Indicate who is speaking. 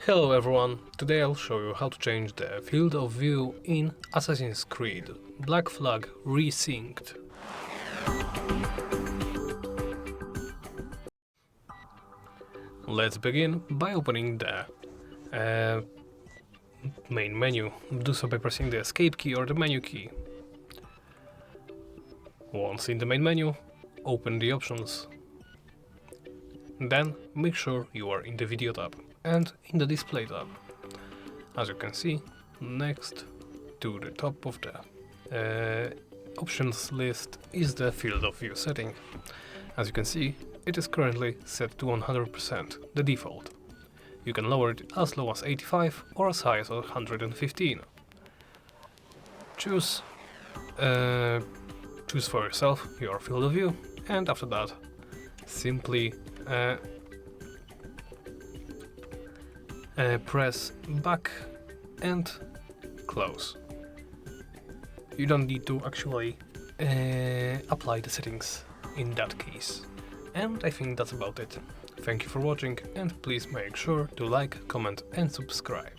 Speaker 1: Hello everyone, today I'll show you how to change the field of view in Assassin's Creed Black Flag Resynced. Let's begin by opening the main menu. Do so by pressing the escape key or the menu key. Once in the main menu, open the options. Then make sure you are in the video tab and in the display tab. As you can see, next to the top of the options list is the field of view setting. As you can see, it is currently set to 100%, the default. You can lower it as low as 85 or as high as 115. Choose for yourself your field of view, and after that simply press back and close. You don't need to actually apply the settings in that case. And I think that's about it. Thank you for watching, and please make sure to like, comment and subscribe.